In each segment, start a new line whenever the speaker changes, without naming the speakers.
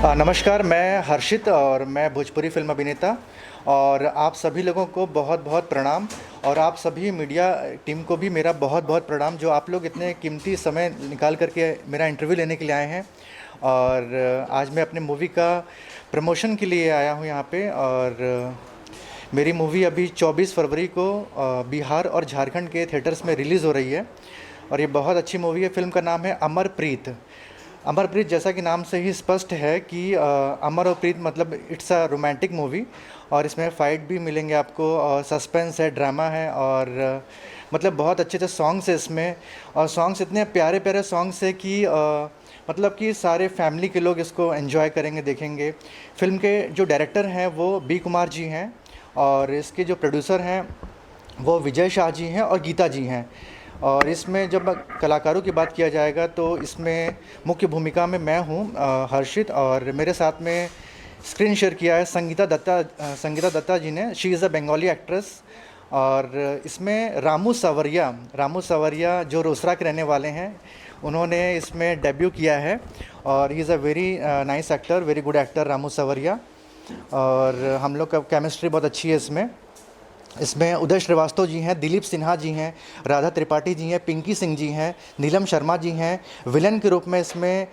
नमस्कार, मैं हर्षित और मैं भोजपुरी फ़िल्म अभिनेता और आप सभी लोगों को बहुत-बहुत प्रणाम और आप सभी मीडिया टीम को भी मेरा बहुत-बहुत प्रणाम जो आप लोग इतने कीमती समय निकाल कर के मेरा इंटरव्यू लेने के लिए आए हैं। और आज मैं अपने मूवी का प्रमोशन के लिए आया हूँ यहाँ पे। और मेरी मूवी अभी 24 फरवरी को बिहार और झारखंड के थिएटर्स में रिलीज़ हो रही है और ये बहुत अच्छी मूवी है। फ़िल्म का नाम है अमरप्रीत। अमरप्रीत जैसा कि नाम से ही स्पष्ट है कि अमर और प्रीत मतलब इट्स अ रोमांटिक मूवी और इसमें फ़ाइट भी मिलेंगे आपको और सस्पेंस है, ड्रामा है और मतलब बहुत अच्छे-अच्छे सॉन्ग्स हैं इसमें। और सॉन्ग्स इतने प्यारे-प्यारे सॉन्ग्स हैं कि मतलब कि सारे फैमिली के लोग इसको एन्जॉय करेंगे, देखेंगे। फ़िल्म के जो डायरेक्टर हैं वो बी कुमार जी हैं और इसके जो प्रोड्यूसर हैं वो विजय शाह जी हैं और गीता जी हैं। और इसमें जब कलाकारों की बात किया जाएगा तो इसमें मुख्य भूमिका में मैं हूँ हर्षित, और मेरे साथ में स्क्रीन शेयर किया है संगीता दत्ता जी ने। She is a Bengali actress. और इसमें रामू सवरिया जो रोसड़ा के रहने वाले हैं, उन्होंने इसमें डेब्यू किया है और ही is a very nice actor, very good actor Ramu सवरिया। और हम लोग का केमिस्ट्री बहुत अच्छी है इसमें। इसमें उदय श्रीवास्तव जी हैं, दिलीप सिन्हा जी हैं, राधा त्रिपाठी जी हैं, पिंकी सिंह जी हैं, नीलम शर्मा जी हैं। विलन के रूप में इसमें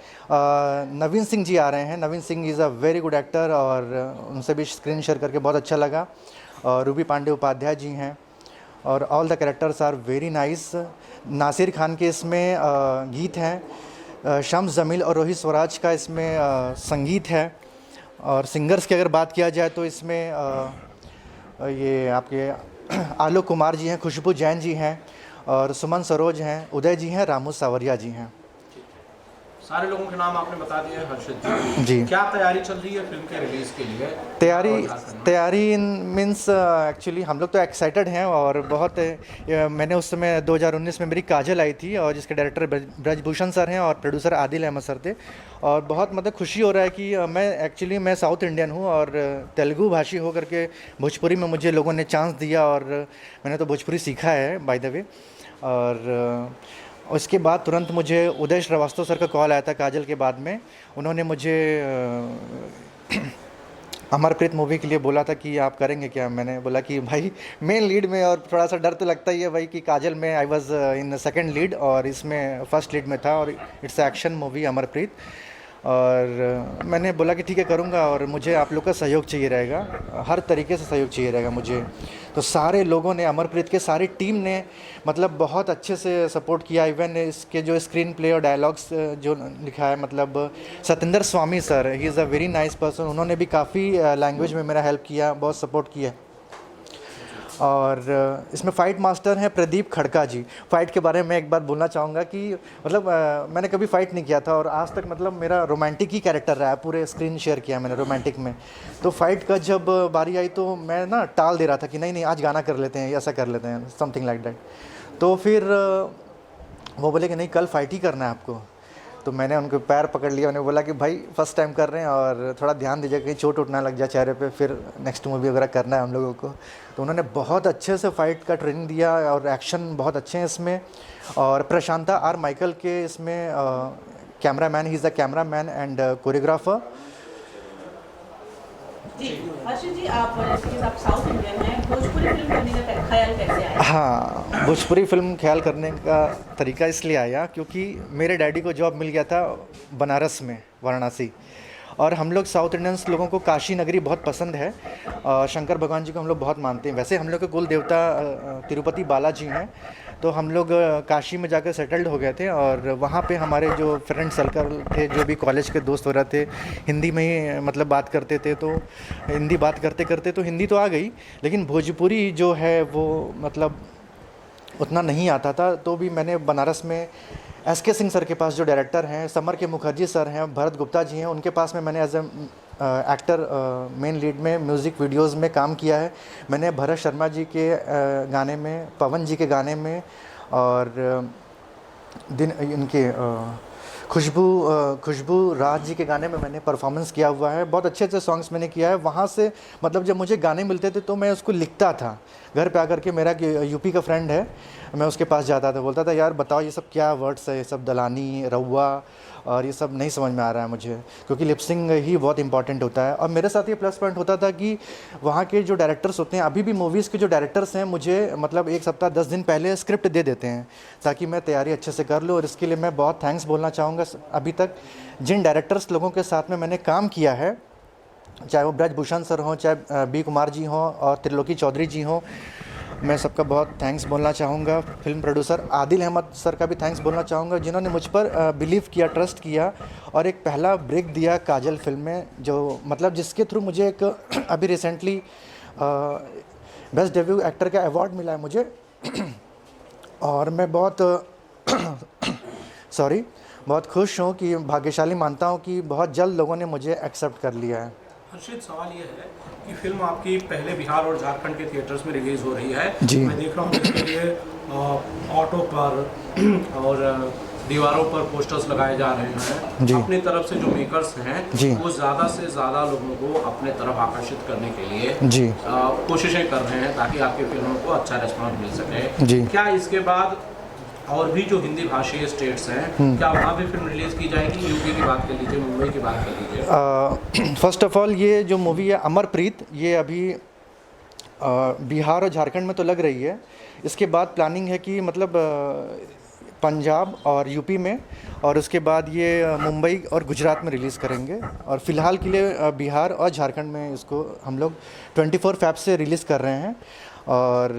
नवीन सिंह जी आ रहे हैं। Naveen Singh is a very good actor और उनसे भी स्क्रीन शेयर करके बहुत अच्छा लगा। और रूबी पांडे उपाध्याय जी हैं और all the characters are very nice. Nasir Khan के इसमें गीत हैं। शम्स जमील और रोहित स्वराज का इसमें संगीत है। और सिंगर्स की अगर बात किया जाए तो इसमें ये आपके आलोक कुमार जी हैं, खुशबू जैन जी हैं और सुमन सरोज हैं, उदय जी हैं, रामू सावरिया जी हैं।
सारे लोगों के नाम आपने बता दिए हर्षित जी।
जी,
क्या तैयारी चल रही है फिल्म के रिलीज के लिए?
तैयारी मीन्स एक्चुअली हम लोग तो एक्साइटेड हैं और बहुत मैंने उस समय 2019 में मेरी काजल आई थी और जिसके डायरेक्टर ब्रजभूषण सर हैं और प्रोड्यूसर आदिल अहमद सर थे। और बहुत मतलब खुशी हो रहा है कि मैं साउथ इंडियन हूँ और तेलुगु भाषी होकर के भोजपुरी में मुझे लोगों ने चांस दिया और मैंने तो भोजपुरी सीखा है बाय द वे। और उसके बाद तुरंत मुझे उदय श्रीवास्तव सर का कॉल आया था काजल के बाद में। उन्होंने मुझे अमरप्रीत मूवी के लिए बोला था कि आप करेंगे क्या। मैंने बोला कि भाई मेन लीड में, और थोड़ा सा डर तो लगता ही है भाई कि काजल में I was in second lead और इसमें फर्स्ट लीड में था और इट्स एक्शन मूवी अमरप्रीत। और मैंने बोला कि ठीक है करूँगा और मुझे आप लोग का सहयोग चाहिए रहेगा, हर तरीके से सहयोग चाहिए रहेगा मुझे। तो सारे लोगों ने, अमरप्रीत के सारी टीम ने मतलब बहुत अच्छे से सपोर्ट किया। इवन इसके जो स्क्रीन प्ले और डायलॉग्स जो लिखा है, मतलब Satendra Swami sir, he is a very nice person. उन्होंने भी काफ़ी लैंग्वेज में मेरा हेल्प किया, बहुत सपोर्ट किया। और इसमें फ़ाइट मास्टर हैं प्रदीप खड़का जी। फ़ाइट के बारे में मैं एक बात बोलना चाहूँगा कि मतलब मैंने कभी फ़ाइट नहीं किया था और आज तक मतलब मेरा रोमांटिक ही कैरेक्टर रहा है, पूरे स्क्रीन शेयर किया मैंने रोमांटिक में। तो फ़ाइट का जब बारी आई तो मैं ना टाल दे रहा था कि नहीं आज गाना कर लेते हैं, ऐसा कर लेते हैं, समथिंग लाइक दैट। तो फिर वो बोले कि नहीं कल फ़ाइट ही करना है आपको। तो मैंने उनके पैर पकड़ लिया, उन्हें बोला कि भाई फर्स्ट टाइम कर रहे हैं और थोड़ा ध्यान दीजिए कहीं चोट उठ ना लग जाए चेहरे पे, फिर नेक्स्ट मूवी वगैरह करना है हम लोगों को। तो उन्होंने बहुत अच्छे से फ़ाइट का ट्रेनिंग दिया और एक्शन बहुत अच्छे हैं इसमें। और प्रशांता आर माइकल के इसमें cameraman, he is the cameraman and choreographer.
जी हर्षित जी, आप साउथ इंडियन हैं, भोजपुरी फिल्म करने का ख्याल कैसे आया?
हाँ, भोजपुरी फिल्म ख्याल करने का तरीका इसलिए आया क्योंकि मेरे डैडी को जॉब मिल गया था बनारस में, वाराणसी। और हम लोग साउथ इंडियंस लोगों को काशी नगरी बहुत पसंद है। शंकर भगवान जी को हम लोग बहुत मानते हैं। वैसे हम लोग के कुल देवता तिरुपति बालाजी हैं। तो हम लोग काशी में जाकर सेटल्ड हो गए थे और वहाँ पे हमारे जो फ्रेंड सर्कल थे, जो भी कॉलेज के दोस्त वगैरह थे, हिंदी में ही मतलब बात करते थे। तो हिंदी बात करते करते तो हिंदी तो आ गई, लेकिन भोजपुरी जो है वो मतलब उतना नहीं आता था। तो भी मैंने बनारस में SK सिंह सर के पास, जो डायरेक्टर हैं, समर के मुखर्जी सर हैं, भरत गुप्ता जी हैं, उनके पास में मैंने एज एक्टर मेन लीड में म्यूज़िक वीडियोस में काम किया है। मैंने भरत शर्मा जी के गाने में, पवन जी के गाने में और इनके खुशबू राज जी के गाने में मैंने परफॉर्मेंस किया हुआ है। बहुत अच्छे अच्छे सॉन्ग्स मैंने किया है। वहाँ से मतलब जब मुझे गाने मिलते थे तो मैं उसको लिखता था। घर पे आकर के, मेरा यूपी का फ्रेंड है, मैं उसके पास जाता था, बोलता था यार बताओ ये सब क्या वर्ड्स है, ये सब दलानी रउआ और ये सब नहीं समझ में आ रहा है मुझे, क्योंकि लिपसिंग ही बहुत इंपॉर्टेंट होता है। और मेरे साथ ये प्लस पॉइंट होता था कि वहाँ के जो डायरेक्टर्स होते हैं, अभी भी मूवीज़ के जो डायरेक्टर्स हैं, मुझे मतलब 1 सप्ताह 10 दिन पहले स्क्रिप्ट दे देते हैं ताकि मैं तैयारी अच्छे से कर लूँ। और इसके लिए मैं बहुत थैंक्स बोलना चाहूँगा अभी तक जिन डायरेक्टर्स लोगों के साथ में मैंने काम किया है, चाहे वो ब्रजभूषण सर हों, चाहे बी कुमार जी हों और त्रिलोकी चौधरी जी हों, मैं सबका बहुत थैंक्स बोलना चाहूँगा। Film producer Adil Ahmed sir का भी थैंक्स बोलना चाहूँगा, जिन्होंने मुझ पर बिलीव किया, ट्रस्ट किया और एक पहला ब्रेक दिया काजल फिल्म में, जो मतलब जिसके थ्रू मुझे एक अभी रिसेंटली बेस्ट डेब्यू एक्टर का अवार्ड मिला है मुझे। और मैं बहुत बहुत खुश हूँ कि भाग्यशाली मानता हूँ कि बहुत जल्द लोगों ने मुझे एक्सेप्ट कर लिया है।
हर्षित, सवाल ये है कि फिल्म आपकी पहले बिहार और झारखंड के थिएटर्स में रिलीज़ हो रही है।
जी।
मैं देख रहा हूँ इसके लिए ऑटो पर और दीवारों पर पोस्टर्स लगाए जा रहे हैं।
जी।
अपनी तरफ से जो मेकर्स हैं
जी।
वो ज़्यादा से ज़्यादा लोगों को अपने तरफ आकर्षित करने के लिए
जी।
कोशिशें कर रहे हैं ताकि आपकी फिल्मों को अच्छा रिस्पॉन्स मिल सके।
जी।
क्या इसके बाद और भी जो हिंदी भाषीय स्टेट्स हैं, क्या वहाँ भी फिल्म रिलीज़ की जाएगी? यूपी की बात कर लीजिए, मुंबई की बात कर लीजिए।
फर्स्ट ऑफ ऑल ये जो मूवी है अमरप्रीत, ये अभी बिहार और झारखंड में तो लग रही है। इसके बाद प्लानिंग है कि मतलब पंजाब और यूपी में, और उसके बाद ये मुंबई और गुजरात में रिलीज़ करेंगे। और फ़िलहाल के लिए बिहार और झारखंड में इसको हम लोग 24 फ़ैब से रिलीज़ कर रहे हैं। और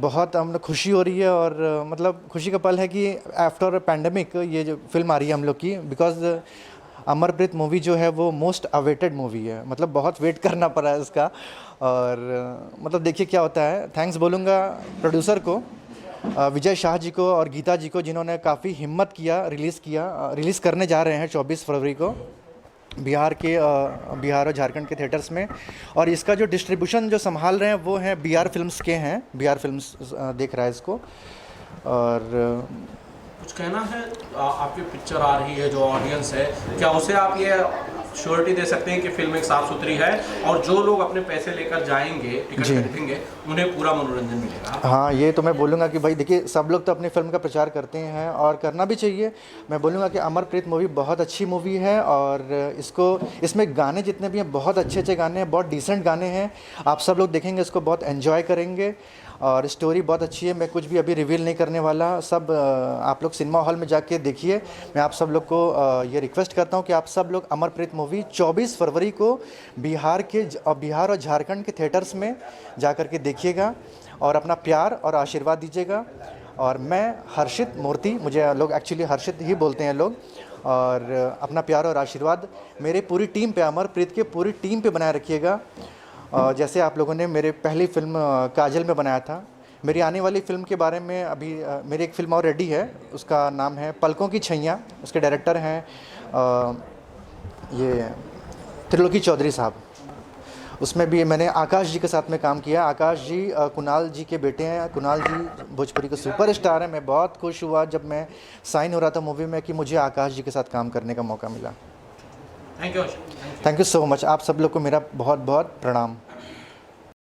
बहुत हम लोग खुशी हो रही है, और मतलब खुशी का पल है कि आफ्टर पैंडमिक ये जो फिल्म आ रही है हम लोग की, बिकॉज अमरप्रीत मूवी जो है वो मोस्ट अवेटेड मूवी है, मतलब बहुत वेट करना पड़ा है इसका। और मतलब देखिए क्या होता है। थैंक्स बोलूँगा प्रोड्यूसर को, विजय शाह जी को और गीता जी को, जिन्होंने काफ़ी हिम्मत किया, रिलीज़ करने जा रहे हैं 24 फरवरी को बिहार और झारखंड के थिएटर्स में। और इसका जो डिस्ट्रीब्यूशन जो संभाल रहे हैं वो हैं BR फिल्म्स के हैं, BR फिल्म्स देख रहा है इसको। और
कुछ कहना है? आपकी पिक्चर आ रही है, जो ऑडियंस है, क्या उसे आप ये श्योरिटी दे सकते हैं कि फिल्म एक साफ़ सुथरी है और जो लोग अपने पैसे लेकर जाएंगे, टिकट खरीदेंगे, उन्हें पूरा मनोरंजन मिलेगा?
हाँ, ये तो मैं बोलूँगा कि भाई देखिए, सब लोग तो अपनी फिल्म का प्रचार करते हैं और करना भी चाहिए। मैं बोलूँगा कि अमरप्रीत मूवी बहुत अच्छी मूवी है, और इसमें गाने जितने भी हैं बहुत अच्छे अच्छे गाने हैं, बहुत डिसेंट गाने हैं। आप सब लोग देखेंगे इसको, बहुत एंजॉय करेंगे। और स्टोरी बहुत अच्छी है। मैं कुछ भी अभी रिवील नहीं करने वाला। सब आप लोग सिनेमा हॉल में जाके देखिए। मैं आप सब लोग को ये रिक्वेस्ट करता हूँ कि आप सब लोग अमरप्रीत मूवी 24 फरवरी को बिहार और झारखंड के थिएटर्स में जा कर के देखिएगा और अपना प्यार और आशीर्वाद दीजिएगा। और मैं हर्षित मूर्ति, मुझे लोग एक्चुअली हर्षित ही बोलते हैं लोग, और अपना प्यार और आशीर्वाद मेरे पूरी टीम पे, अमरप्रीत के पूरी टीम पे बनाए रखिएगा। जैसे आप लोगों ने मेरे पहली फिल्म काजल में बनाया था। मेरी आने वाली फ़िल्म के बारे में अभी मेरी एक फ़िल्म और रेडी है, उसका नाम है पलकों की छैया। उसके डायरेक्टर हैं ये त्रिलोकी चौधरी साहब। उसमें भी मैंने आकाश जी के साथ में काम किया। आकाश जी कुणाल जी के बेटे हैं। कुणाल जी भोजपुरी के सुपरस्टार हैं। मैं बहुत खुश हुआ जब मैं साइन हो रहा था मूवी में कि मुझे आकाश जी के साथ काम करने का मौका मिला।
Thank you.
Thank you so much. आप सब लोग को मेरा बहुत बहुत प्रणाम।